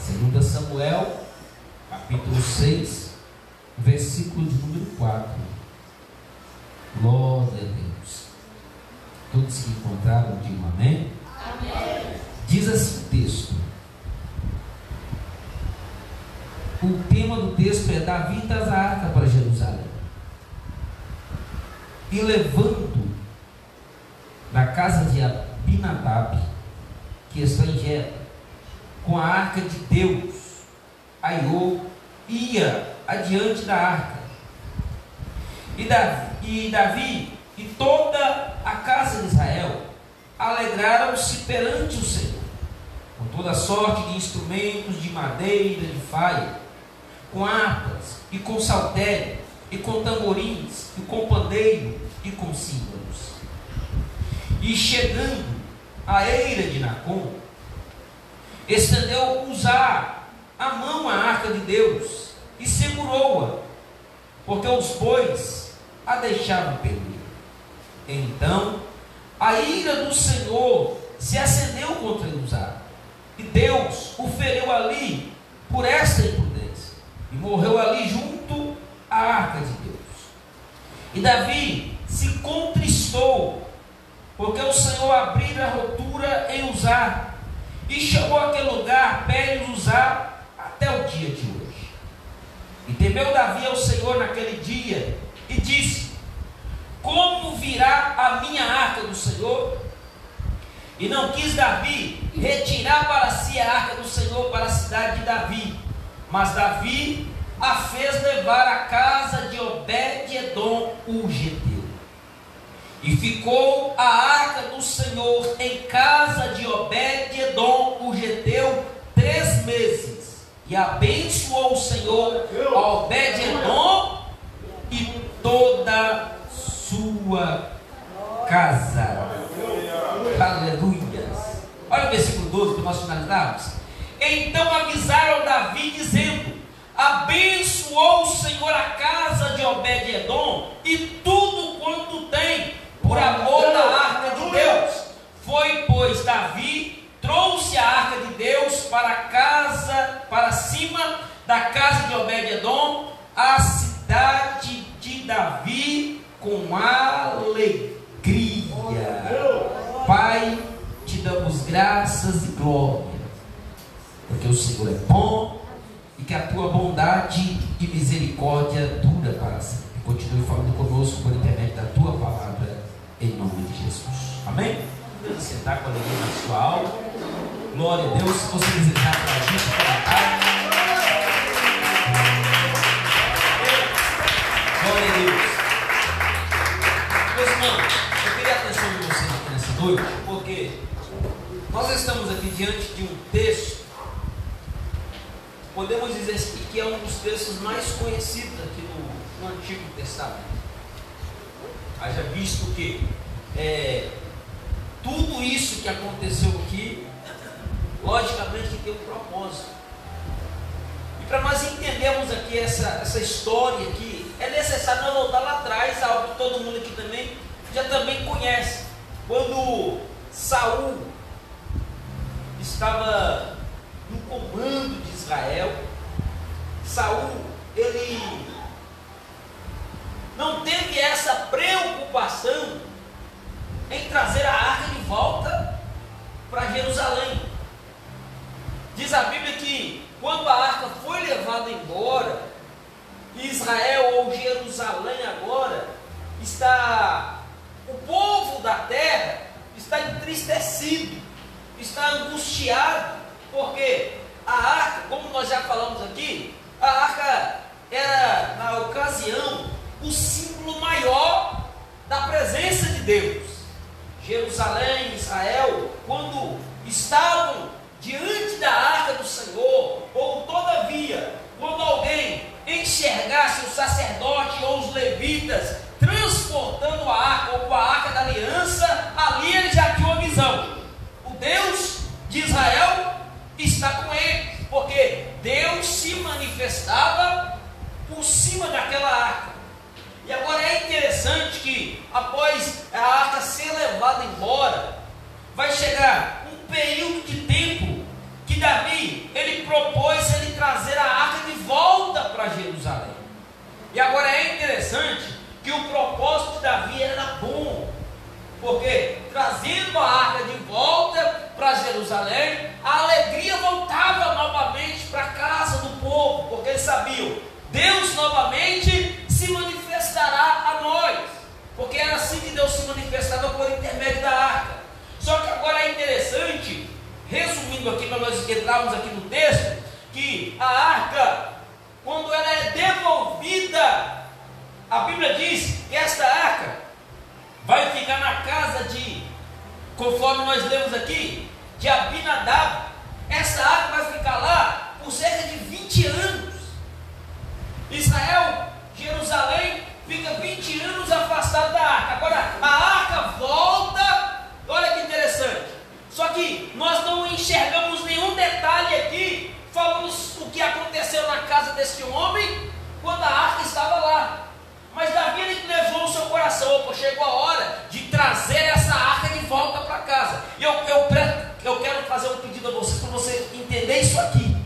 2 Samuel, capítulo 6, versículo de número 4. Glória a Deus. Todos que encontraram, digam amém. Amém. Diz assim o texto. O tema do texto é: Davi traz a arca para Jerusalém. E levando da casa de Abinadab, que está em Gera, com a arca de Deus, Aiô ia adiante da arca. E Davi e toda a casa de Israel alegraram-se perante o Senhor, com toda sorte de instrumentos de madeira, de faia, com harpas, e com saltério, e com tamborins, e com pandeiro, e com símbolos. E chegando à eira de Nacon, estendeu Uzá a mão à arca de Deus, e segurou-a, porque os bois a deixavam perder. Então a ira do Senhor se acendeu contra Uzá, e Deus o feriu ali por esta imprudência, e morreu ali junto à arca de Deus. E Davi se contristou, porque o Senhor abrira a rotura em Uzá, e chamou aquele lugar Pérez Uzá até o dia de hoje. E temeu Davi ao Senhor naquele dia, e disse: como virá a minha arca do Senhor? E não quis Davi retirar para si a arca do Senhor para a cidade de Davi, mas Davi a fez levar à casa de Obed-edom o geteu. E ficou a arca do Senhor em casa de Obed-edom o geteu 3 meses. E abençoou o Senhor a Obed-edom e toda sua casa. Aleluia. Olha o versículo 12 para nós finalizarmos. Então avisaram Davi, dizendo: abençoou o Senhor a casa de Obed-edom e tudo quanto tem, por amor da arca de Deus. Foi, pois, Davi trouxe a arca de Deus para a casa, para cima da casa de Obed-edom, a cidade de Davi, com alegria. Pai, te damos graças e glória, porque o Senhor é bom e que a tua bondade e misericórdia dura para sempre. Continue falando conosco por intermédio da tua palavra, em nome de Jesus. Amém? Vamos sentar com alegria na sua alma. Glória a Deus. Se você desejar para a gente, glória a Deus. Meus irmãos, eu queria a atenção de vocês aqui nessa noite, porque nós estamos aqui diante de um texto, podemos dizer que é um dos textos mais conhecidos aqui no Antigo Testamento. Haja visto que tudo isso que aconteceu aqui, logicamente que tem um propósito. E para nós entendermos aqui essa história aqui, é necessário nós voltar lá atrás, algo que todo mundo aqui também já também conhece. Quando Saul estava no comando de Israel, Saul, ele não teve essa preocupação em trazer a arca de volta para Jerusalém. Diz a Bíblia que quando a arca foi levada embora, Israel ou Jerusalém agora o povo da terra está entristecido, está angustiado, porque a arca, como nós já falamos aqui, a arca era na ocasião o símbolo maior da presença de Deus. Jerusalém, Israel, quando estavam diante da arca do Senhor, ou todavia, quando alguém enxergasse o sacerdote ou os levitas transportando a arca, ou com a arca da aliança, ali ele já tinha uma visão: o Deus de Israel está com ele, porque Deus se manifestava por cima daquela arca. E agora é interessante que após a arca ser levada embora, vai chegar um período de tempo que Davi, ele propôs E agora é interessante que o propósito de Davi era bom, porque trazendo a arca de volta para Jerusalém, a alegria voltava novamente para a casa do povo, porque eles sabiam, Deus novamente se manifestará a nós, porque era assim que Deus se manifestava por intermédio da arca. Só que agora é interessante, resumindo aqui, para nós entrarmos aqui no texto, que a arca, quando ela é devolvida, a Bíblia diz que esta arca vai ficar na casa de, conforme nós lemos aqui, de Abinadab. Essa arca vai ficar lá por cerca de 20 anos. Israel, Jerusalém, fica 20 anos afastado da arca. Agora a arca volta, olha que interessante. Só que nós não enxergamos nenhum detalhe aqui, falando o que aconteceu na casa desse homem, quando a arca estava lá. Mas Davi, ele levou no seu coração, opa, chegou a hora de trazer essa arca de volta para casa. E eu quero fazer um pedido a vocês, para você entender isso aqui.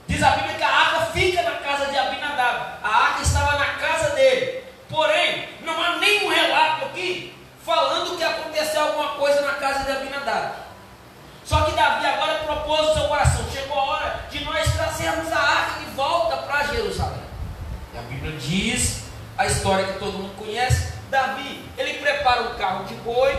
Diz a Bíblia que a arca fica na casa de Abinadab. A arca estava na casa dele. Porém, não há nenhum relato aqui falando que aconteceu alguma coisa na casa de Abinadab. Só que Davi agora propôs no seu coração, chegou a hora de nós trazermos a arca de volta para Jerusalém. E a Bíblia diz, a história que todo mundo conhece, Davi, ele prepara um carro de boi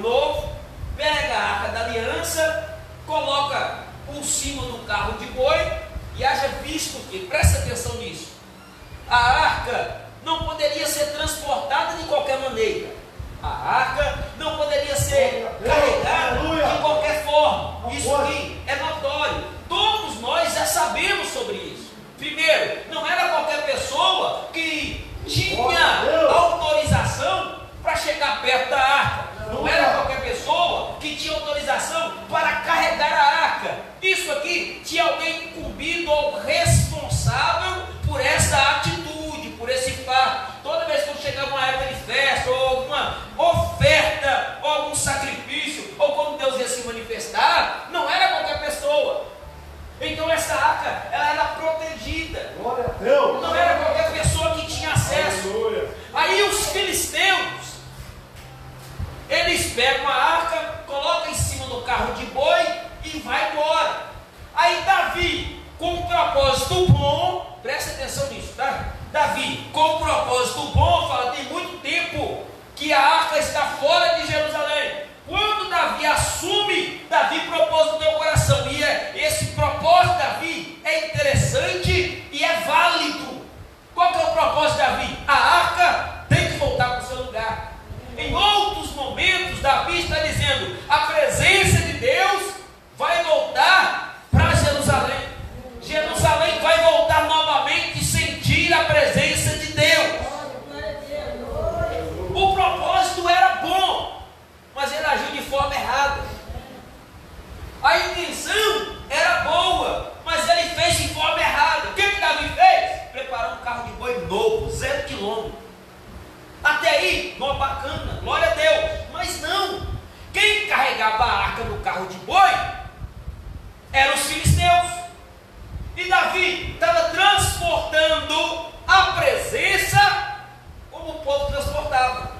novo, pega a arca da aliança, coloca por cima do carro de boi, e haja visto que, presta atenção nisso, a arca não poderia ser transportada de qualquer maneira. A arca não poderia ser carregada de qualquer forma. Isso aqui é notório. Todos nós já sabemos sobre isso. Primeiro, não era qualquer pessoa que tinha autorização para chegar perto da arca. Não era qualquer pessoa que tinha autorização para carregar a arca. Isso aqui tinha alguém incumbido ou responsável por essa atitude, por esse fato. Toda vez que chegava uma época de festa, ou alguma oferta, ou algum sacrifício, ou quando Deus ia se manifestar, não era qualquer pessoa. Então essa arca, ela era protegida. Glória a Deus. Não era qualquer pessoa que tinha acesso. Aleluia. Aí os filisteus, eles pegam a arca, colocam em cima do carro de boi e vai embora. Aí Davi, com um propósito bom, presta atenção nisso, tá? Davi, com um propósito bom, fala, tem muito tempo que a arca está fora de Jerusalém. Quando Davi assume, Davi propôs no teu coração, e esse propósito, Davi, é interessante e é válido. Qual que é o propósito de Davi? A arca tem que voltar para o seu lugar. Em outros momentos, Davi está dizendo, a presença de Deus vai voltar para Jerusalém. Jerusalém vai voltar novamente e sentir a presença de Deus. O propósito era bom, mas ele agiu de forma errada. A intenção era boa, mas ele fez de forma errada. O que Davi fez? Preparou um carro de boi novo, 0 km. Até aí, não, bacana, glória a Deus. Mas não, quem carregava a arca no carro de boi eram os filisteus. E Davi estava transportando a presença como o povo transportava.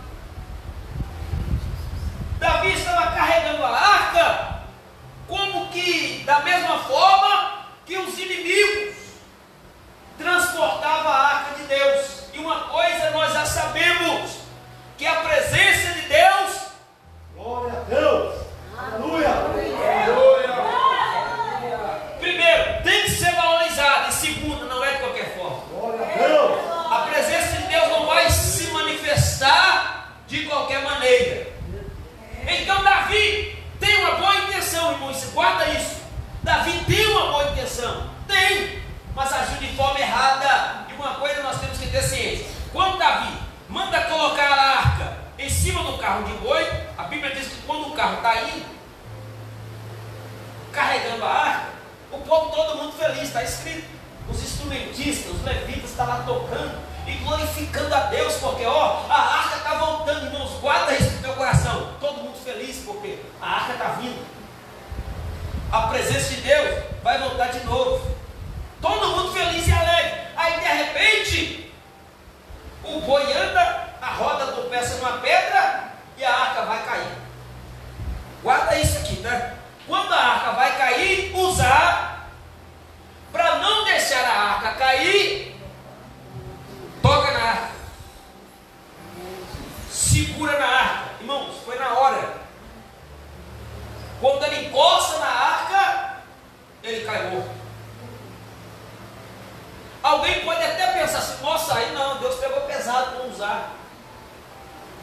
Davi estava carregando a arca como que, da mesma forma que os inimigos transportavam a arca de Deus. E uma coisa nós já sabemos, que a presença de Deus, Glória a Deus. Aleluia. primeiro, tem que ser valorizada, e segundo, não é de qualquer forma. Glória a Deus. A presença de Deus não vai se manifestar de qualquer maneira. Então Davi tem uma boa intenção, irmãos, guarda isso. Davi tem uma boa intenção, tem, mas agiu de forma errada. E uma coisa nós temos que ter ciência: quando Davi manda colocar a arca em cima do carro de boi, a Bíblia diz que quando o carro está indo, carregando a arca, o povo, todo mundo feliz, está escrito. Os instrumentistas, os levitas estão lá tocando e glorificando a Deus, porque ó, a arca está voltando, irmãos, guarda isso no teu coração. Todo mundo feliz, porque a arca está vindo. A presença de Deus vai voltar de novo. Todo mundo feliz e alegre. Aí de repente repente, o boi anda, a roda tropeça numa pedra e a arca vai cair. Guarda isso aqui, tá? Quando a arca vai cair, usar, para não deixar a arca cair, toca na arca, segura na arca. Irmãos, foi na hora. Quando ele encosta na arca, ele cai morto. Alguém pode até pensar assim, nossa, aí não, Deus pegou pesado para usar.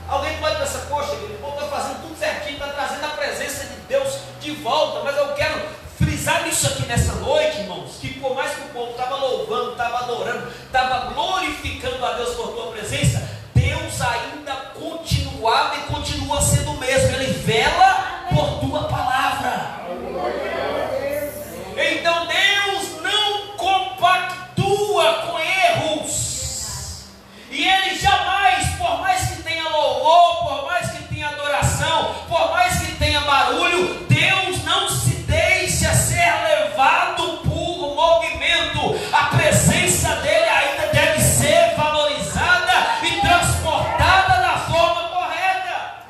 Alguém pode pensar, poxa, o povo está fazendo tudo certinho, está trazendo a presença de Deus de volta, mas eu quero frisar isso aqui nessa noite, irmãos, que por mais que o povo estava louvando, estava adorando, estava glorificando a Deus por tua presença, Deus ainda continuava e continua sendo o mesmo. Ele vela por tua palavra. Então Deus não compactua com erros, e Ele jamais, por mais que tenha louvor, por mais que tenha adoração, por mais que tenha barulho, Deus não se deixa ser levado por movimento. A presença dele ainda deve ser valorizada e transportada da forma correta.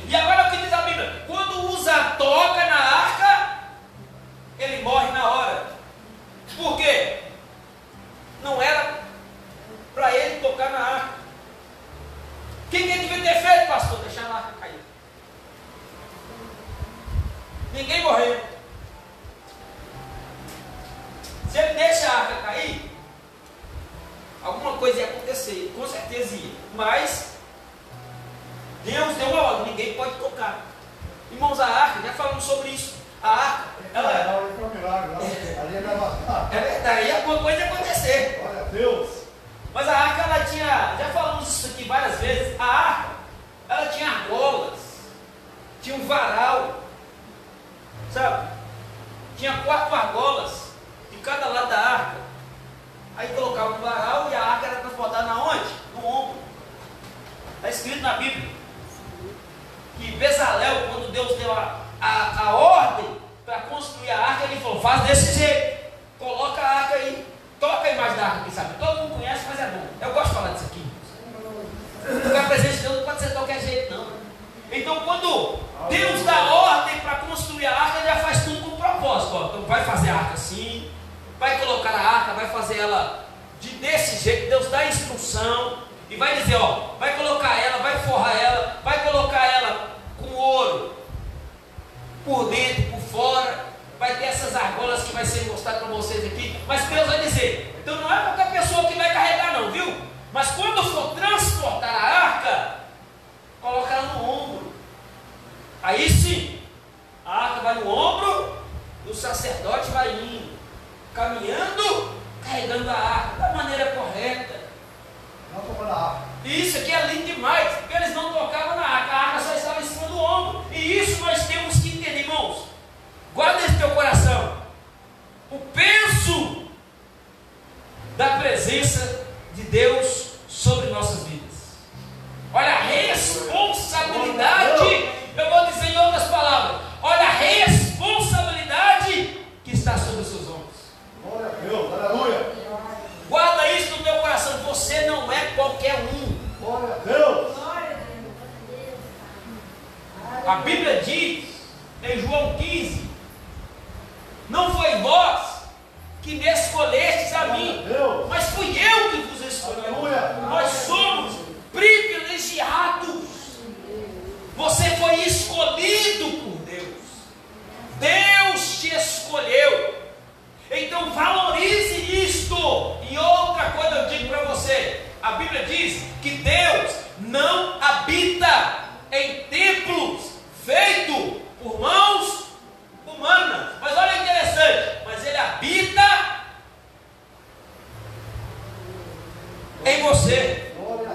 E agora o que diz a Bíblia? Quando Uza toca na arca, ele morre na hora. Por quê? Não era para ele tocar na arca. O que ele devia ter feito, pastor? Deixar a arca cair. Ninguém morreu. Se ele deixa a arca cair, alguma coisa ia acontecer, com certeza ia. Mas Deus deu uma ordem, ninguém pode tocar. Irmãos, a arca, já falamos sobre isso. A arca, ela é verdade, alguma coisa ia acontecer. Glória a Deus. Mas a arca, ela tinha, já falamos isso aqui várias vezes, a arca, ela tinha argolas, tinha um varal, sabe? Tinha 4 argolas de cada lado da arca. Aí colocava no varal e a arca era transportada na onde? No ombro. Está escrito na Bíblia que Bezalel, quando Deus deu a ordem para construir a arca, ele falou, faz desse jeito, coloca a arca aí, toca a imagem da arca, quem sabe? Todo mundo conhece, mas é bom. Eu gosto de falar disso aqui. Porque a presença de Deus não pode ser de qualquer jeito, não. Então, quando Deus dá ordem para construir a arca, ele já faz tudo com propósito. Ó. Então, vai fazer a arca assim, vai colocar a arca, vai fazer ela desse jeito. Deus dá instrução e vai dizer, ó, vai colocar ela, vai forrar ela, vai colocar ela com ouro, por dentro, por fora. Vai ter essas argolas que vai ser mostrado para vocês aqui. Mas Deus vai dizer, então não é qualquer pessoa que vai carregar não, viu? Mas quando for transportar a arca, coloca ela no ombro. Aí sim, a arca vai no ombro e o sacerdote vai indo, caminhando, carregando a arca da maneira correta. Não tocou na arca. E isso aqui é lindo demais, porque eles não tocavam na arca, a arca só estava em cima do ombro. E isso nós temos que entender, irmãos. Guarda esse teu coração. O peso da presença de Deus sobre nossas vidas. Olha a responsabilidade. Eu vou dizer em outras palavras. Olha a responsabilidade que está sobre os seus ombros. Glória a Deus. Aleluia. Guarda isso no teu coração. Você não é qualquer um. Glória a Deus. A Bíblia diz em João 15: não foi vós que me escolhestes a mim, mas fui eu que vos escolhi. Nós somos privilegiados. Você foi escolhido por Deus. Deus te escolheu. Então valorize isto. E outra coisa eu digo para você: a Bíblia diz que Deus não habita em templos feitos por mãos humanas. Mas olha que interessante, mas Ele habita em você. Glória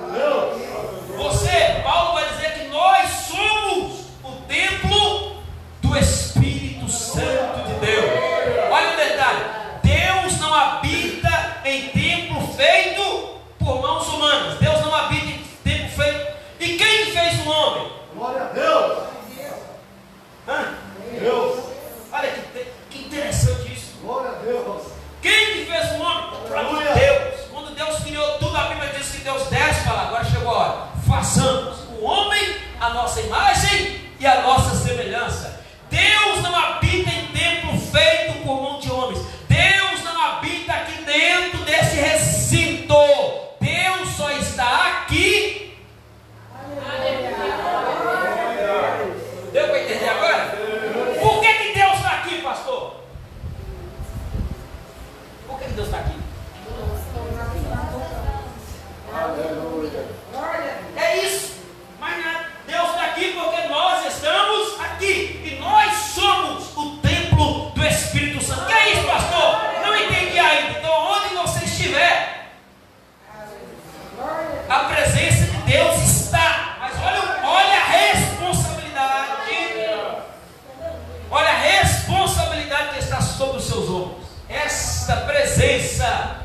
ombros. Esta presença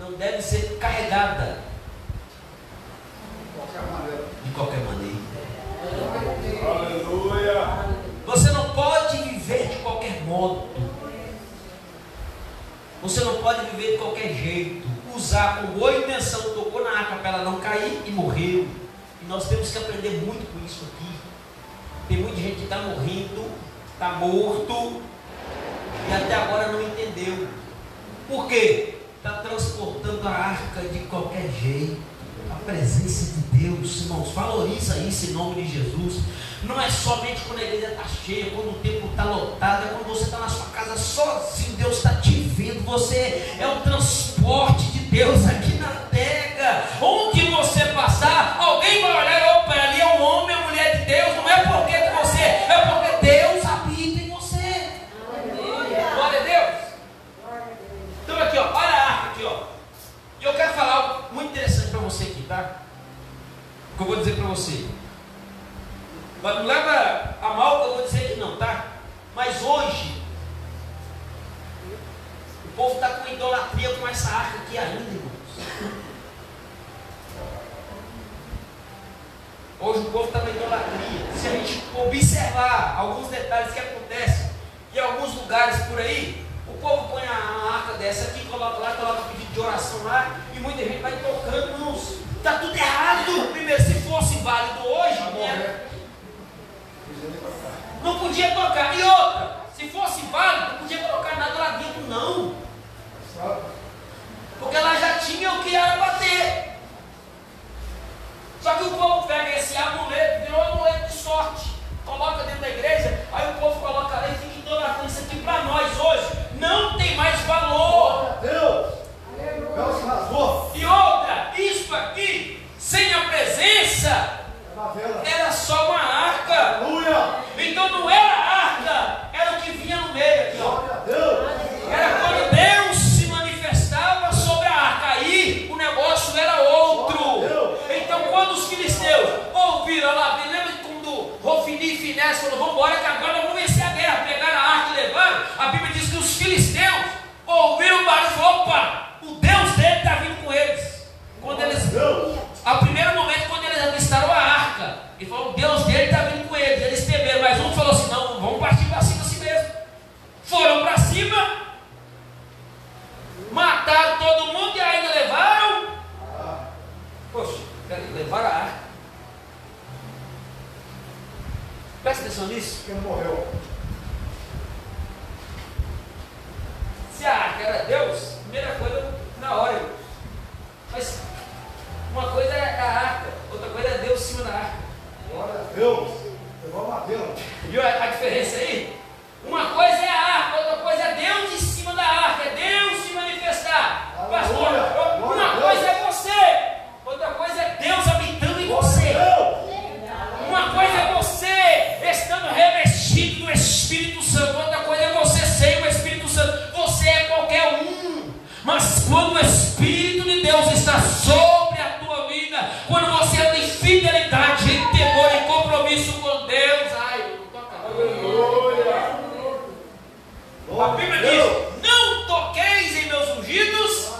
não deve ser carregada de qualquer maneira. Aleluia. Você não pode viver de qualquer modo. Você não pode viver de qualquer jeito. Usar com boa intenção, tocou na arca para ela não cair e morreu. E nós temos que aprender muito com isso aqui. Tem muita gente que está morrendo, está morto e até agora não entendeu. Por quê? Está transportando a arca de qualquer jeito. A presença de Deus, irmãos, valoriza isso em nome de Jesus. Não é somente quando a igreja está cheia, quando o templo está lotado, é quando você está na sua casa sozinho, Deus está te vendo. Você é o transporte de Deus aqui na terra. Onde você passar, alguém vai olhar, opa, ali é um homem, uma mulher de Deus. Não é porque você, é porque Deus habita em você. Glória a Deus. Então aqui, ó, olha a arca aqui, ó. E eu quero falar algo muito interessante para você aqui, tá? O que eu vou dizer para você. Mas não leva a mal que eu vou dizer que não, tá? Mas hoje o povo está com idolatria com essa arca aqui ainda, irmãos. Hoje o povo está com idolatria. Se a gente observar alguns detalhes que acontecem em alguns lugares por aí, o povo põe a arca dessa aqui, coloca lá, coloca pedido de oração lá, e muita gente vai tocando, irmãos. Está tudo errado. Primeiro, se fosse válido hoje, né? Não podia tocar. E outra, se fosse válido, não podia colocar nada lá dentro, não. Porque ela já tinha o que era para ter. Só que o povo pega esse amuleto, virou amuleto de sorte, coloca dentro da igreja, aí o povo coloca lá e fica idolatrando. Isso aqui para nós hoje não tem mais valor. Deus. Deus rasgou. E outra, isso aqui, sem a presença, era só uma arca. Aleluia. Então não era a arca, era o que vinha no meio aqui, ó. Glória a Deus. Era quando Deus se manifestava sobre a arca. Aí o negócio era outro. Então quando os filisteus ouviram lá, lembra quando Rofini e Finés falaram, vamos embora que agora nós vamos vencer a guerra, pegaram a arca e levaram. A Bíblia diz que os filisteus ouviram o barulho e falaram, opa, o Deus dele está vindo com eles. Quando eles, ao primeiro momento, quando eles avistaram a arca, ele falou, o Deus dele está vindo com eles. Eles temeram, mas um falou assim, não, vamos partir para cima assim mesmo. Foram para cima, mataram todo mundo e ainda levaram. Poxa, levaram a arca. Presta atenção nisso. Quem morreu? Se a arca era Deus, primeira coisa, na hora, irmãos. Mas uma coisa é a arca, outra coisa é Deus em cima da arca. Glória a Deus. Levou a Deus. Viu a diferença aí? Uma coisa é a arca, outra coisa é Deus em cima da arca, é Deus se manifestar. Pastor, uma coisa é você, outra coisa é Deus habitando em você. Uma coisa é você estando revestido do Espírito Santo, outra coisa é você sem o Espírito Santo. Você é qualquer um, mas quando o Espírito de Deus está sobre a tua vida, quando você anda em fidelidade, em temor, em compromisso com Deus, ai, não toca. A Bíblia diz, não toqueis em meus ungidos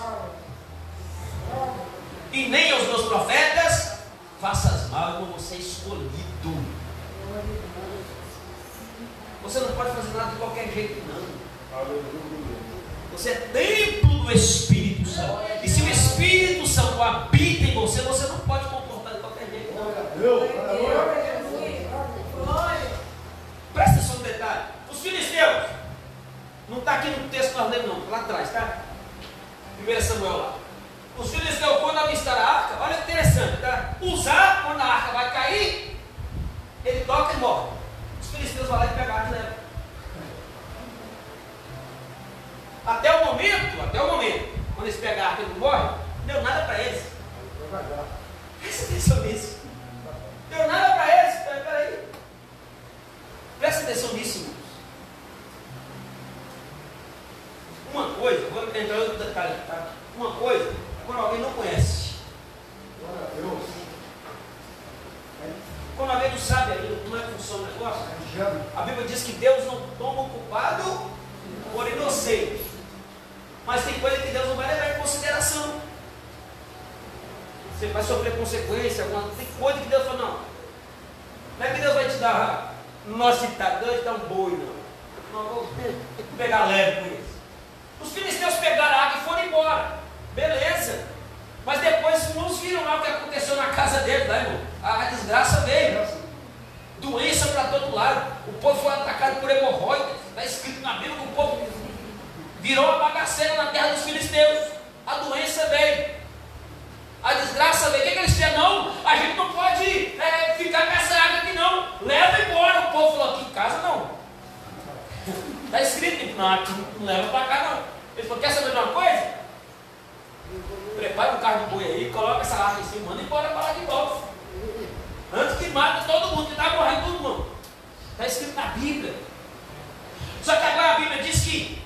e nem aos meus profetas, faças mal como você é escolhido. Você não pode fazer nada de qualquer jeito, não. Você é templo do Espírito Santo. E se o Espírito Santo habita em você, você não pode comportar de qualquer jeito, não. Presta atenção no detalhe. Os filisteus, não está aqui no texto que nós lemos, não, lá atrás, tá? 1 Samuel lá. Os filisteus, quando avistaram a arca, olha que interessante, tá? Usar, quando a arca vai cair, ele toca e morre. Os filisteus vão lá e pegam a arca e levam. Até o momento, quando eles pegaram a arca e não morrem, não deu nada para eles. Presta atenção nisso. Deu nada para eles. Peraí. Presta atenção nisso, irmãos. Uma coisa, vou entrar em outro detalhe, tá? Uma coisa é quando alguém não conhece. Glória a Deus. Quando alguém não sabe ainda como é que funciona o negócio, a Bíblia diz que Deus não toma o culpado por inocente. Mas tem coisa que Deus não vai levar em consideração. Você vai sofrer consequência, tem coisa que Deus fala, não. Não é que Deus vai te dar, nossa, Deus vai te dar um boi, não. Não, vou pegar leve com isso. Os filisteus pegaram a arca e foram embora. Beleza. Mas depois os irmãos viram lá o que aconteceu na casa deles, né, irmão? A desgraça veio. Doença para todo lado. O povo foi atacado por hemorroidas. Está escrito na Bíblia que o povo virou uma bagaceira na terra dos filisteus. A doença veio. A desgraça veio. O que eles fizeram? Não, a gente não pode ficar com essa água aqui não. Leva embora. O povo falou, aqui em casa não. Está escrito, não, aqui não leva para cá não. Ele falou, quer saber de uma coisa? Prepara um carro de boi aí, coloca essa arca em cima, manda embora para lá de volta. Antes que mate todo mundo, que está morrendo todo mundo. Está escrito na Bíblia. Só que agora a Bíblia diz que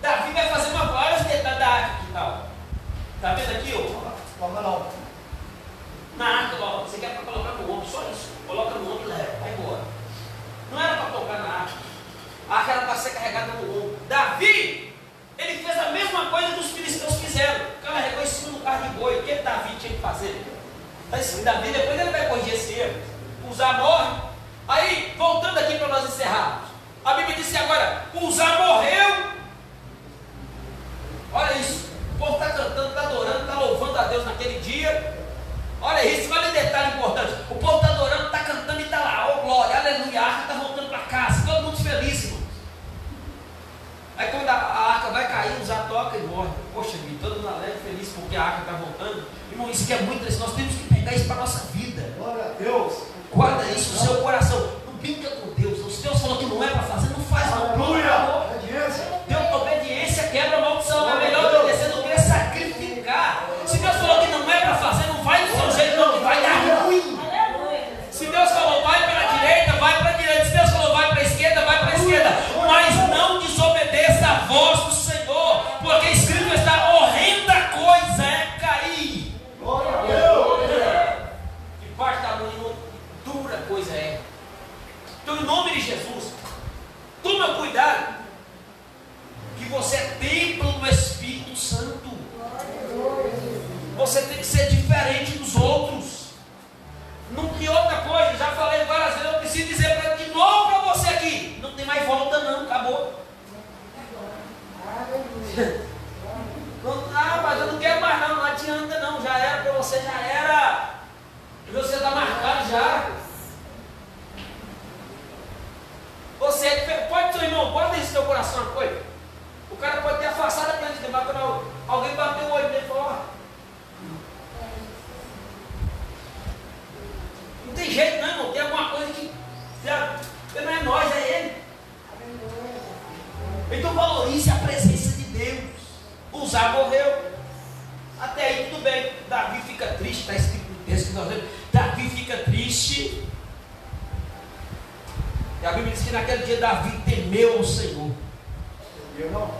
Davi vai fazer uma várias detalhes da arca aqui, tal. Está vendo aqui, ó? Na arca, ó, você quer para colocar no ombro, só isso. Coloca no ombro e leva, vai embora. Não era para tocar na arca. A arca era para ser carregada no ombro. Davi, ele fez a mesma coisa que os filisteus fizeram. Carregou em cima do carro de boi. O que Davi tinha que fazer? Está escrito Davi, depois ele vai corrigir esse erro. Uzá morre. Aí, voltando aqui para nós encerrarmos. A Bíblia diz que agora, Uzá morreu. Olha isso. O povo está cantando, está adorando, está louvando a Deus naquele dia. Olha isso, olha o detalhe importante. O povo está adorando, está cantando e está lá. Oh glória, aleluia, a arca está voltando para casa. Todo mundo feliz, irmão. Aí quando a arca vai cair, Uzá toca e morre. Poxa vida, todo mundo alegre, feliz porque a arca está voltando. Irmão, isso que é muito isso. Nós temos que pegar isso para a nossa vida. Glória a Deus. Guarda isso no seu coração. Não brinca com Deus. Se Deus falou que não é para fazer, não faz. Aleluia. Obediência. Obediência quebra a maldição. É melhor obedecer do que sacrificar. Se Deus falou que não é para fazer, não vai do seu jeito, não, que vai dar ruim. Se Deus falou vai para a direita, vai para a direita. Se Deus falou vai para a esquerda, vai para a esquerda. Mas não desobedeça a voz do Senhor, porque escrito está: horrenda coisa é cair. Glória a Deus. De parte da mão, dura coisa é. Então, em nome de Jesus, toma cuidado, que você é templo do Espírito Santo. Você tem que ser diferente dos outros. Não tem outra coisa. Já falei várias vezes, eu preciso dizer de novo para você aqui: não tem mais volta não, acabou. Ah, mas eu não quero mais não, não adianta não, já era para você, já era. Você está marcado já. Você pode, seu irmão, guarda isso no seu coração uma coisa. O cara pode ter afastado a frente dele, mas quando alguém bateu o olho dele e falou: ó, não tem jeito não, irmão, tem alguma coisa que não é nós, é ele. Então valorize a presença de Deus. Uzá morreu. Até aí tudo bem. Davi fica triste, está escrito no texto que nós lemos. Davi fica triste. E a Bíblia diz que naquele dia Davi temeu ao Senhor. Eu não.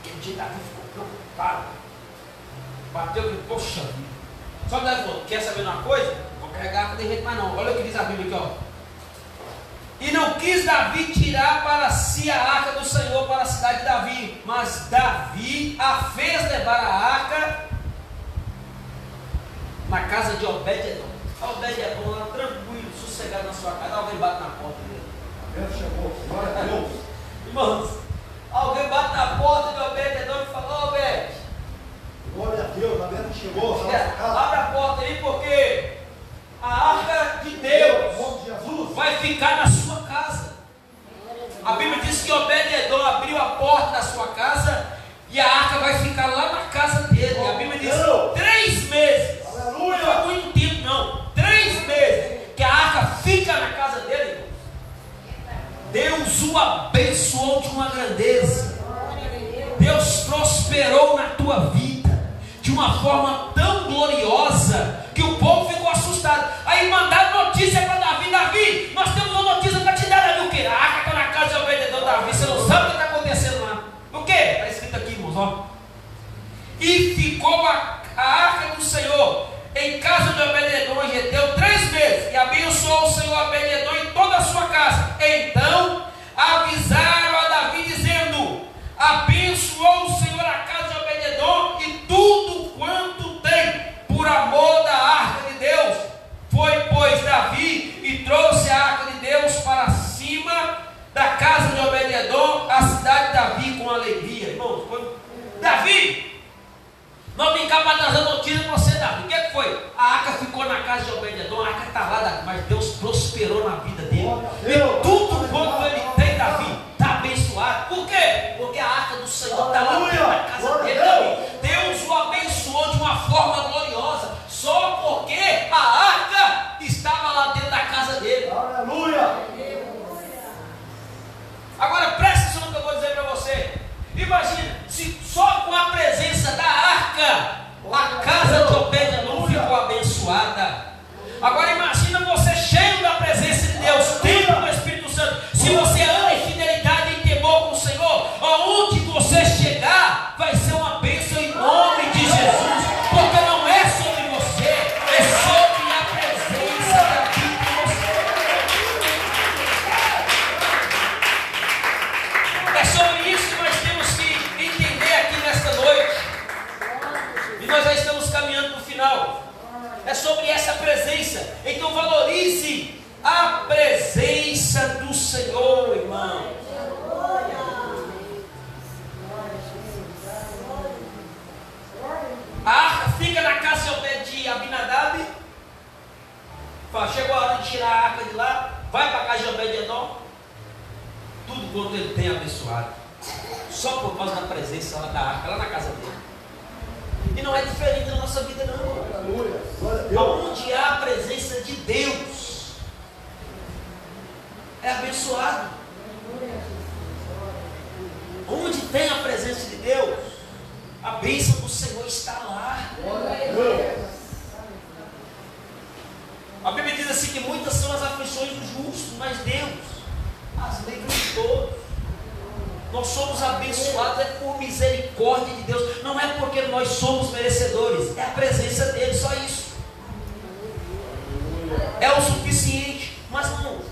Aquele dia Davi ficou preocupado. Bateu e poxa vida. Só que Davi falou: quer saber de uma coisa? Vou carregar a arca de jeito mais não. Olha o que diz a Bíblia aqui, ó. E não quis Davi tirar para si a arca do Senhor para a cidade de Davi, mas Davi a fez levar a arca na casa de Obed-edom. Obed-edom lá tranquilo, sossegado na sua casa. Alguém bate na porta dele. Deus chegou. Glória a Deus. Irmãos, alguém bate na porta de Obed-edom e fala: ó, Obed, Glória a Deus. A Deus chegou. abre a porta aí, porque a arca de Deus Em nome de Jesus. vai ficar na sua casa. A Bíblia diz que Obed-edom abriu a porta da sua casa e a arca vai ficar lá na casa dele. A Bíblia diz 3 meses. Aleluia. Não foi muito tempo não, 3 meses que a arca fica na casa dele. Deus o abençoou de uma grandeza. Deus prosperou na tua vida de uma forma tão gloriosa que o povo ficou assustado. Aí mandaram notícia para Davi: Davi, nós temos uma notícia para te dar. Davi, o que? A arca está na casa de Obed-edom. Davi, você não sabe o que está acontecendo lá. O que? Está escrito aqui, irmãos, ó. E ficou a arca do Senhor em casa de Obed-edom em Geteu 3 meses, e abençoou o Senhor Obed-edom e toda a sua casa. Então avisaram a Davi dizendo: abençoou o Senhor a uma alegria, irmãos. Quando Davi, não vem cá para trazer notícia para você, Davi. O que foi? A arca ficou na casa de Obed-edom, a arca está lá, Davi, mas Deus prosperou na vida dele. E tudo quanto ele tem, Davi, está abençoado. Por quê? Porque a arca do Senhor está lá dentro da casa dele, Davi. Deus o abençoou de uma forma gloriosa, só porque a arca estava lá dentro da casa dele. Aleluia! Agora presta atenção no que eu vou dizer para você. Imagina, se só com a presença da arca a casa de Obed-edom ficou abençoada. Agora imagina você cheio da presença de Deus, templo do Espírito Santo. Se você ama em fidelidade e temor com o Senhor, aonde você chegar vai ser uma bênção em nome de Jesus. Porque não é sobre você, é sobre a presença daqui com você. É sobre isso que nós temos que entender aqui nesta noite. E nós já estamos caminhando para o final. É sobre essa presença. Então valorize a presença do Senhor, irmão. A arca fica na casa de Abinadab. Fala, chegou a hora de tirar a arca de lá. Vai para a casa de Obed-edom. Tudo quanto ele tem abençoado, só por causa da presença lá da arca, lá na casa dele. E não é diferente na nossa vida, não. Aleluia! Glória a Deus! Onde há a presença de Deus, é abençoado. Onde tem a presença de Deus, a bênção do Senhor está lá. Glória a Deus! A Bíblia diz assim que muitas são as aflições do justo, mas Deus as livra de todos. Nós somos abençoados é por misericórdia de Deus. Não é porque nós somos merecedores, é a presença dele, só isso. É o suficiente. Mas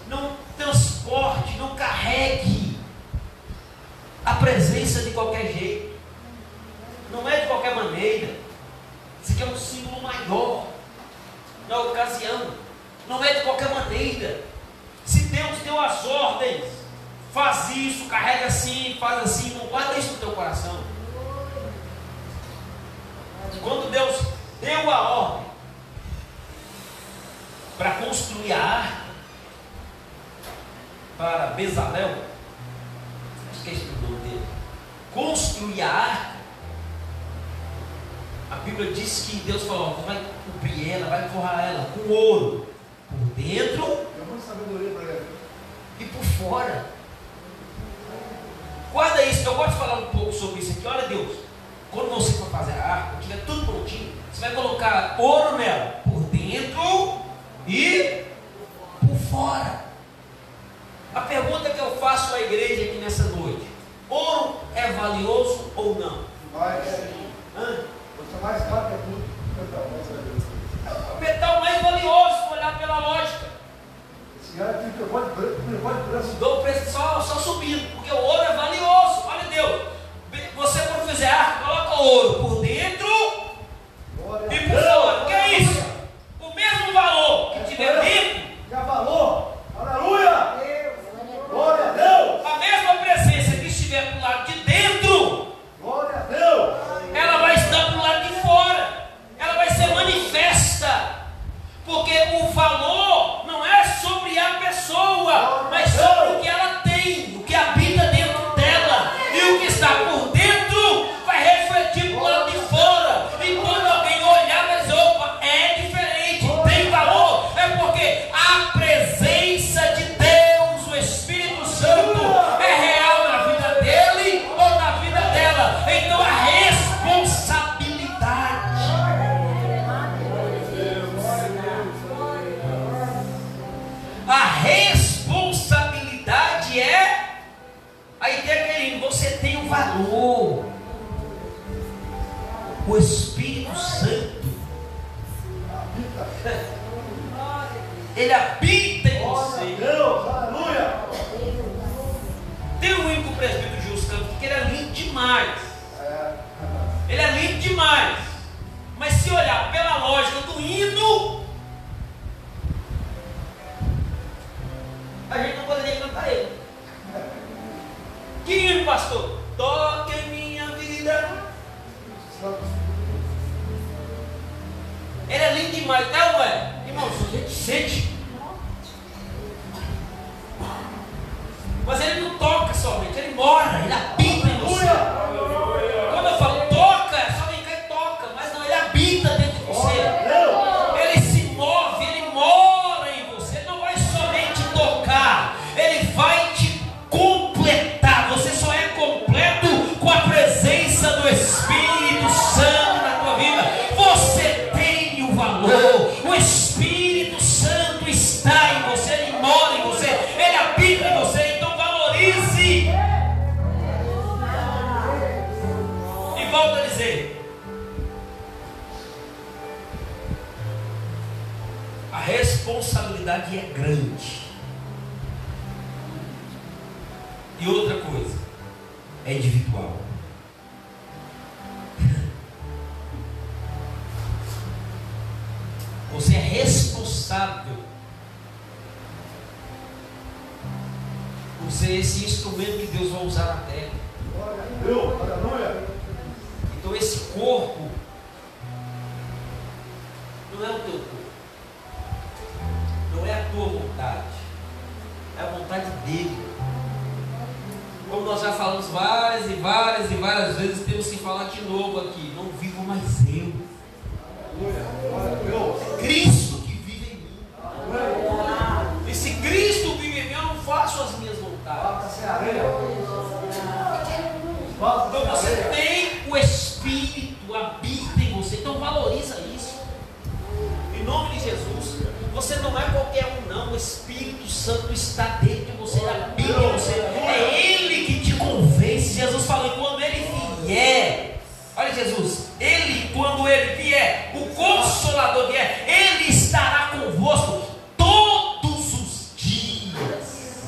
não transporte, não carregue a presença de qualquer jeito. Não é de qualquer maneira. Isso aqui é um símbolo maior na ocasião. Não é de qualquer maneira. Se Deus deu as ordens, faz isso, carrega assim, faz assim, não guarda isso no teu coração. Quando Deus deu a ordem para construir a arca para Bezalel, acho que é esse o nome dele, construir a arca, a Bíblia diz que Deus falou, vai cobrir ela, vai forrar ela com ouro, por dentro e por fora. Guarda isso, eu gosto de falar um pouco sobre isso aqui. Olha, Deus, quando você for fazer a arca, tiver tudo prontinho, você vai colocar ouro nela, por dentro e por fora. A pergunta que eu faço à igreja aqui nessa noite: ouro é valioso ou não? Você mais caro que tudo. O metal mais valioso, se olhar pela lógica. Esse cara aqui pode preço. Dou o preço só subindo, porque o ouro é valioso. Olha, Deus, você quando fizer arca, coloca ouro por dentro e por fora. O que é isso? O mesmo valor que tiver dentro. Que valor! Aleluia! Glória a Deus! A mesma presença que estiver do lado de dentro, Glória a Deus! ela vai estar do lado de fora. Ela vai ser manifesta. Porque o valor não é sobre a pessoa, mas sobre o que ela tem, o que habita dentro dela. E o que está por dentro vai refletir para o lado de fora. E quando alguém olhar, vai dizer: opa, é diferente, tem valor. É porque a presença de Deus, o Espírito Santo, é real na vida dele ou na vida dela. Então a responsabilidade. A responsabilidade é a ideia, querido, você tem um valor. O Espírito Santo, ele habita em você. Deus, aleluia! Tem um hino do presbítero Gilson Campos que ele é lindo demais. Ele é lindo demais. Mas se olhar pela lógica do hino, a gente não poderia cantar ele. Que hino, pastor? toca em minha vida. Ele é lindo demais, tá, ué? Irmão, a gente sente. Mas ele não toca somente, ele mora, ele habita em você. Quando eu falo toca, é só vem cá e toca, mas não, ele habita dentro de você. Ele se move, ele mora em você. Ele não vai somente tocar, ele vai te completar. Você só é completo com a presença do Espírito Santo na tua vida. Você tem o valor, o Espírito Santo está em você, ele mora em você, ele habita em você. E volto a dizer, a responsabilidade é grande. E outra coisa, é individual. Você é responsável por ser esse instrumento que Deus vai usar na terra. Então esse corpo não é o teu corpo, não é a tua vontade, é a vontade dele. Como nós já falamos várias vezes, temos que falar de novo aqui: não vivo mais eu, é Cristo que vive em mim. E se Cristo vive em mim, eu não faço as minhas vontades. Então você tem o Espírito, habita em você. Então valoriza isso. Em nome de Jesus. Você não é qualquer um, não. O Espírito Santo está dentro de você, habita em você. É Ele que te convence. Jesus falou: quando Ele vier, olha Jesus, Ele, quando Ele vier, o Consolador vier, Ele estará convosco todos os dias.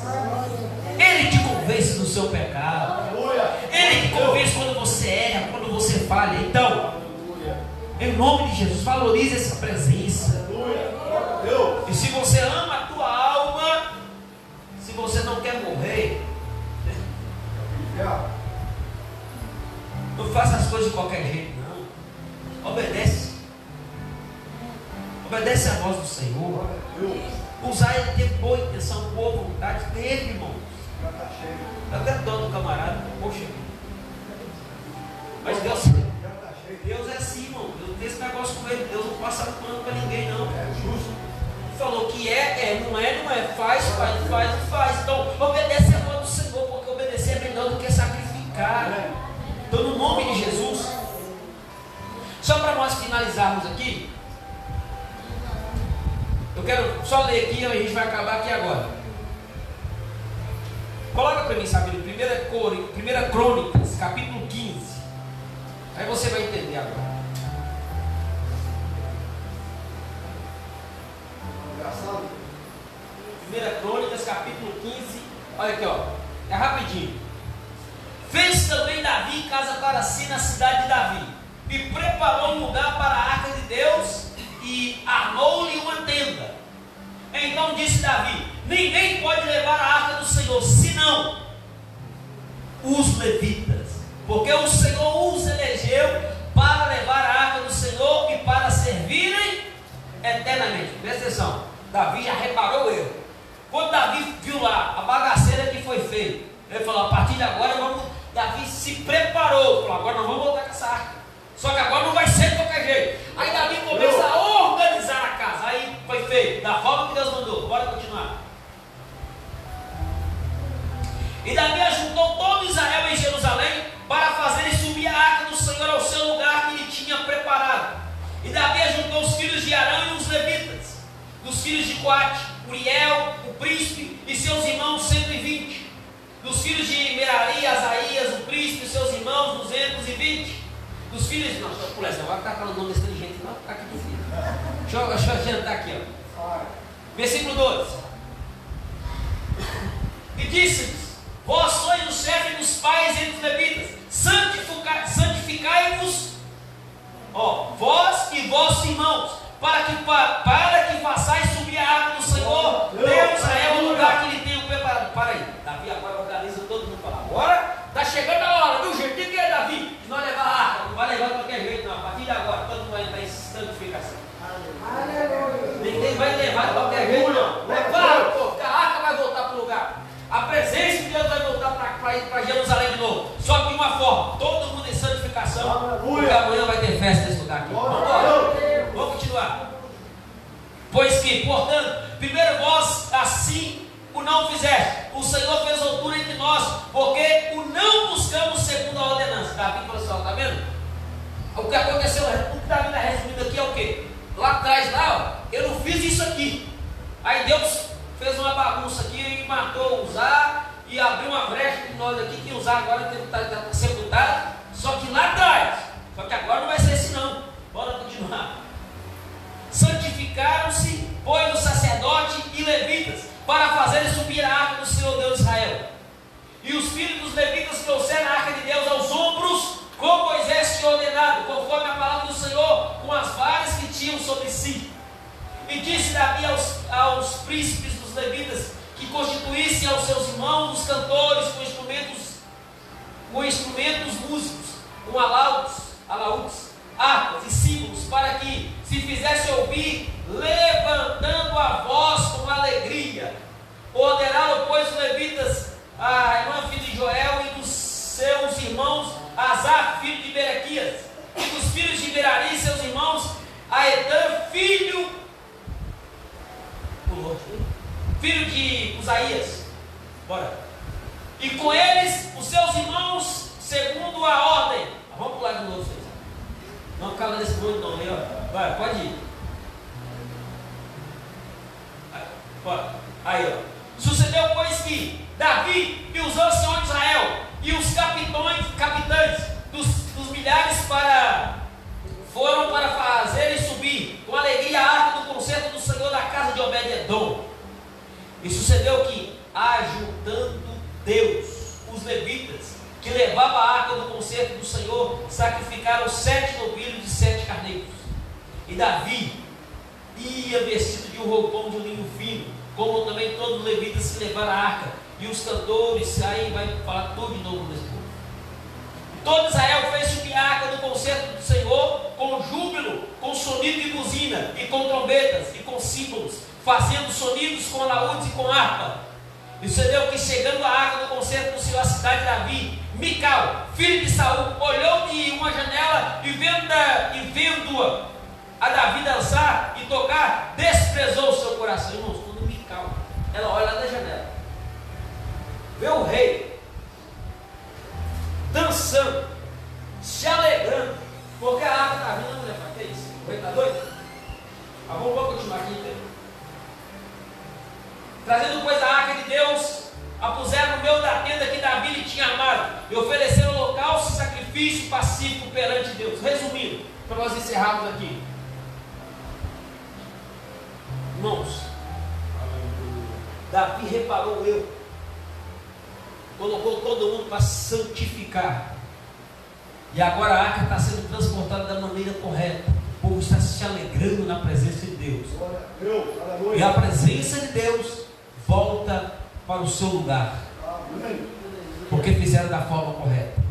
Ele te convence do seu pecado. Ele te convence quando você erra, quando você falha. Então, em nome de Jesus, valorize essa presença. E se você ama a tua alma, se você não quer morrer, não faça as coisas de qualquer jeito, não. Obedece. Obedece a voz do Senhor. Usar ele teve boa intenção, boa vontade. Teve, irmão. Até dó do camarada. Poxa. Mas Deus é assim, irmão. Deus não tem esse negócio com ele. Deus não passa pano para ninguém, não. É justo. Falou que não é. Faz. Então, obedece a voz do Senhor, porque obedecer é melhor do que sacrificar. Então, no nome de Jesus, só para nós finalizarmos aqui, eu quero só ler aqui e a gente vai acabar aqui agora. Coloca para mim, sabe, 1 Crônicas, capítulo 15. Aí você vai entender agora. 1 Crônicas, capítulo 15. Olha aqui, ó. É rapidinho. Fez também Davi casa para si na cidade de Davi, e preparou um lugar para a arca de Deus, e armou-lhe uma tenda. Então disse Davi: ninguém pode levar a arca do Senhor, senão os levitas, porque o Senhor os elegeu para levar a arca do Senhor e para servirem eternamente. Presta atenção, Davi já reparou o erro. Quando Davi viu lá a bagaceira que foi feita, ele falou: a partir de agora Davi se preparou, falou: agora nós vamos voltar com essa arca. Só que agora não vai ser de qualquer jeito. Aí Davi começa a organizar a casa. Aí foi feito da forma que Deus mandou. Bora continuar. E Davi ajuntou todo Israel em Jerusalém para fazerem subir a arca do Senhor ao seu lugar que ele tinha preparado. E Davi ajuntou os filhos de Arão e os levitas, dos filhos de Coate, Uriel, o príncipe, e seus irmãos 120. Dos filhos de Merari, Asaías, o príncipe, e seus irmãos 220. Dos filhos, não, por exemplo, agora está falando nome desse gente, não, está aqui do filho. Deixa eu adiantar aqui, ó. Versículo 12. E disse-lhes: vós sois o chefe dos pais entre os levitas, santificai-vos, vós e vossos irmãos, para que façais subir a arca do Senhor, Deus é o lugar que ele tem preparado. Para aí, Davi agora organiza todo mundo para lá. Agora está chegando a hora, para Jerusalém de novo. Só que de uma forma, todo mundo em santificação, Aleluia. porque amanhã vai ter festa nesse lugar aqui. Vamos embora. Vamos continuar. Pois que, portanto, primeiro vós assim o não fizeste. O Senhor fez altura entre nós, porque o não buscamos segundo a ordenança. Davi falou assim, ó, tá vendo? O que aconteceu, o que Davi está resumindo aqui é o quê? Lá atrás, lá, ó, eu não fiz isso aqui. Aí Deus fez uma bagunça aqui e matou Uzá e abriu uma brecha que nós aqui, que Uzá agora está sepultado. Só que lá atrás, só que agora não vai ser assim não. Bora continuar. Santificaram-se, pois, o sacerdote e levitas, para fazerem subir a arca do Senhor Deus de Israel. E os filhos dos levitas trouxeram a arca de Deus aos ombros, como Moisés tinha ordenado, conforme a palavra do Senhor, com as varas que tinham sobre si. E disse Davi aos príncipes dos levitas, que constituíssem aos seus irmãos os cantores com instrumentos músicos, com alaúdes, harpas e símbolos, para que se fizesse ouvir, levantando a voz com alegria. Ordenaram, pois, os levitas, a irmã filha de Joel, e dos seus irmãos, Asaf, filho de Berequias, e dos filhos de Merari, seus irmãos, Aedan, filho de Usaías. Bora. E com eles, os seus irmãos, segundo a ordem. Vamos pular de novo, vocês. Não cala desse mundo não, aí, ó. Vai, pode ir. Aí, ó. Sucedeu, pois, que Davi e os anciões de Israel e os capitães dos milhares foram para fazerem subir com alegria a arca do concerto do Senhor da casa de Obed-edom. E sucedeu que, ajuntando Deus os levitas, que levavam a arca do concerto do Senhor, sacrificaram 7 novilhos e 7 carneiros. E Davi ia vestido de um roupão de linho fino, como também todos os levitas que levaram a arca, e os cantores. Aí vai falar tudo de novo nesse povo. Todo Israel fez subir a arca do concerto do Senhor com júbilo, com sonido de buzina, e com trombetas, e com símbolos, fazendo sonidos com alaúdes e com harpa. E sucedeu que, chegando a arca do concerto do Senhor à cidade de Davi, Mical, filho de Saul, olhou de uma janela e vendo-a a Davi dançar e tocar, desprezou o seu coração. Irmãos, quando Mical, ela olha lá da janela, vê o rei dançando, se alegrando, porque a arca está vindo, mulher, para que isso? O rei está doido? Vamos continuar aqui, então. Trazendo, pois, a arca de Deus, a puseram no meio da tenda que Davi lhe tinha armado, e ofereceram holocausto e sacrifício pacífico perante Deus. Resumindo, para nós encerrarmos aqui, irmãos, Davi reparou o erro, colocou todo mundo para santificar, e agora a arca está sendo transportada da maneira correta. O povo está se alegrando na presença de Deus, e a presença de Deus volta para o seu lugar, porque fizeram da forma correta.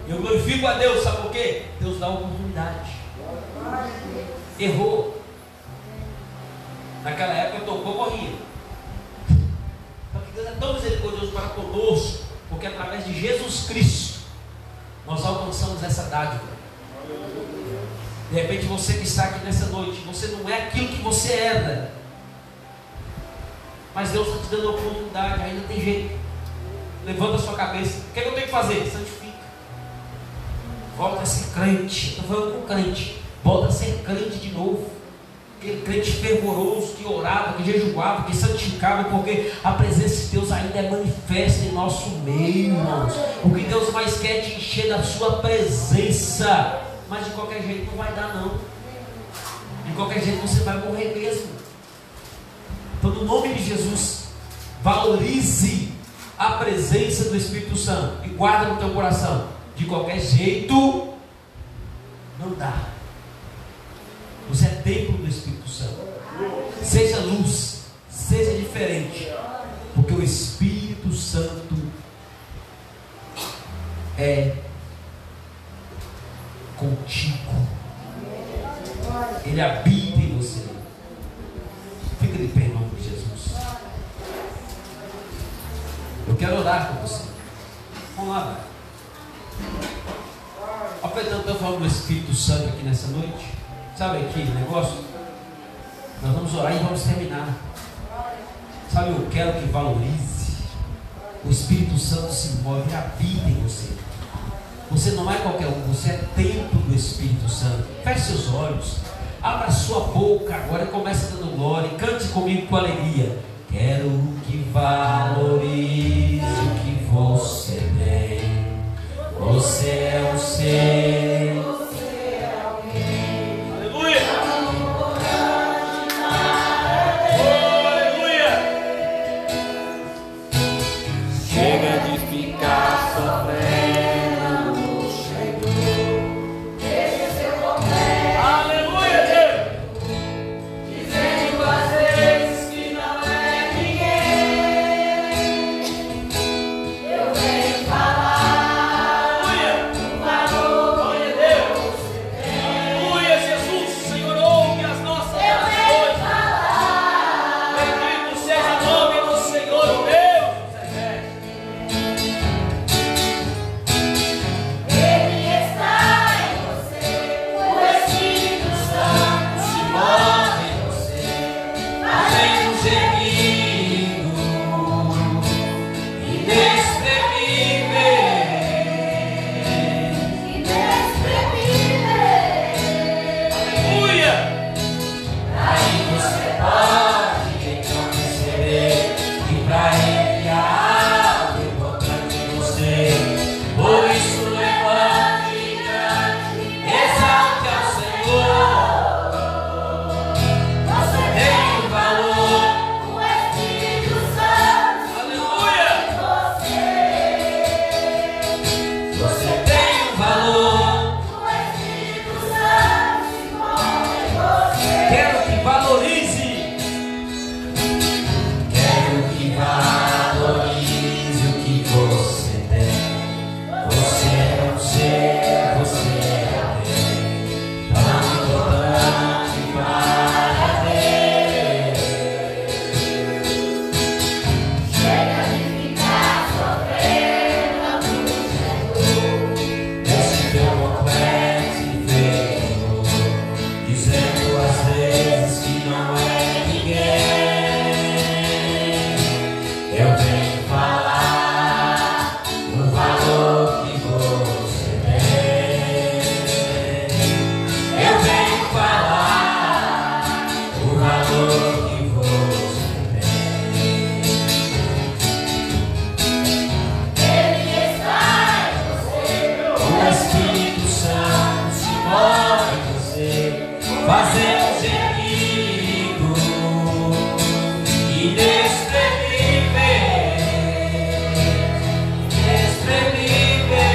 Eu glorifico a Deus, sabe por quê? Deus dá oportunidade. Errou. Naquela época tocou, morria. Só que Deus é tão misericordioso para conosco, porque através de Jesus Cristo nós alcançamos essa dádiva. De repente você que está aqui nessa noite, você não é aquilo que você era, mas Deus está te dando a oportunidade, ainda tem jeito. Levanta a sua cabeça. O que é que eu tenho que fazer? Santifica. Volta a ser crente. Estou falando com crente. Volta a ser crente de novo. Aquele crente fervoroso, que orava, que jejuava, que santificava, porque a presença de Deus ainda é manifesta em nosso meio, irmãos. O que Deus mais quer é te encher da sua presença. Mas de qualquer jeito não vai dar, não. De qualquer jeito você vai morrer mesmo. Então, no nome de Jesus, valorize a presença do Espírito Santo e guarda no teu coração. De qualquer jeito, não dá. Você é templo do Espírito Santo. Seja luz, seja diferente, porque o Espírito Santo é contigo. Ele habita em você. Fica de pé em nome de Jesus. Eu quero orar com você. continuar. Aproveitando que eu falo do Espírito Santo aqui nessa noite, sabe que negócio? Nós vamos orar e vamos terminar. Sabe, eu quero que valorize. O Espírito Santo se move, habita em você. Você não é qualquer um, você é templo do Espírito Santo. Feche seus olhos, abra sua boca agora e comece dando glória. E cante comigo com alegria. Quero que valorize o que você tem. Você é o seu. Aleluia. Chega de ficar sofrendo, Aleluia, Deus. dizendo às vezes que não é ninguém. Eu venho falar o valor Glória a Deus. Aleluia, Jesus. Senhor, ouve as nossas orações. Bendito seja o nome do Senhor, Deus. Ele está em você, o Espírito Santo se move em você, fazendo um gemido Aleluia. Aí você pode então perceber que pra ele há algo importante em você. Por isso levante e cante, exalte ao Senhor. Você tem um valor, o Espírito Santo. Aleluia. Você tem um valor, o Espírito Santo se move em você. Quero que valorize. Quero que valorize o que você tem. Você é um ser, você é alguém tão importante para Deus. Chega de ficar sofrendo, esse teu complexo inferno, dizendo às vezes que não é ninguém. Eu venho falar o valor que você tem. Eu venho falar o valor que você tem. Ele está em você, o Espírito Santo se move em você, fazendo gemido inexprimível, inexprimível.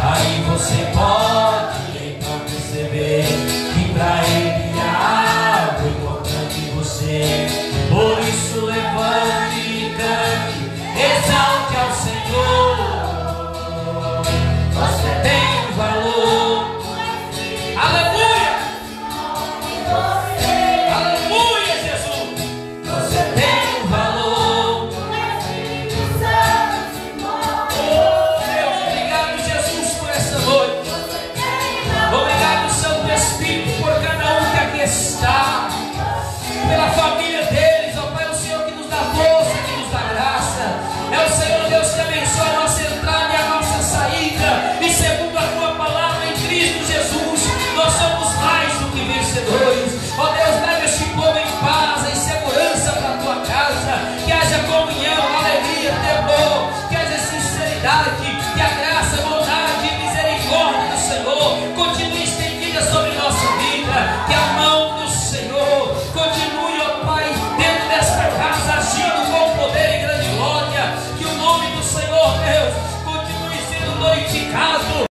Aí você pode então perceber que pra ele há algo importante em você. Por isso levante e cante, exalte ao Senhor. Você tem um valor. Aleluia! Aleluia, Jesus. Você tem um valor. Oh, Deus, obrigado, Jesus, por essa noite. Obrigado, Santo Espírito, por cada um que aqui está, pela família deles, ó Pai, é o Senhor que nos dá força, que nos dá graça. É o Senhor Deus que abençoa a nossa entrada e a nossa saída. E segundo a tua palavra em Cristo Jesus, nós somos mais do que vencedores. Ó Deus, leva este povo em paz, em segurança para a tua casa. Que haja comunhão, alegria, temor, que haja sinceridade, que a graça, bondade e misericórdia do Senhor continue estendida sobre nossa vida. Que a mão do Senhor continue, ó Pai, dentro desta casa, agindo com poder e grande glória. Que o nome do Senhor, Deus, continue sendo glorificado.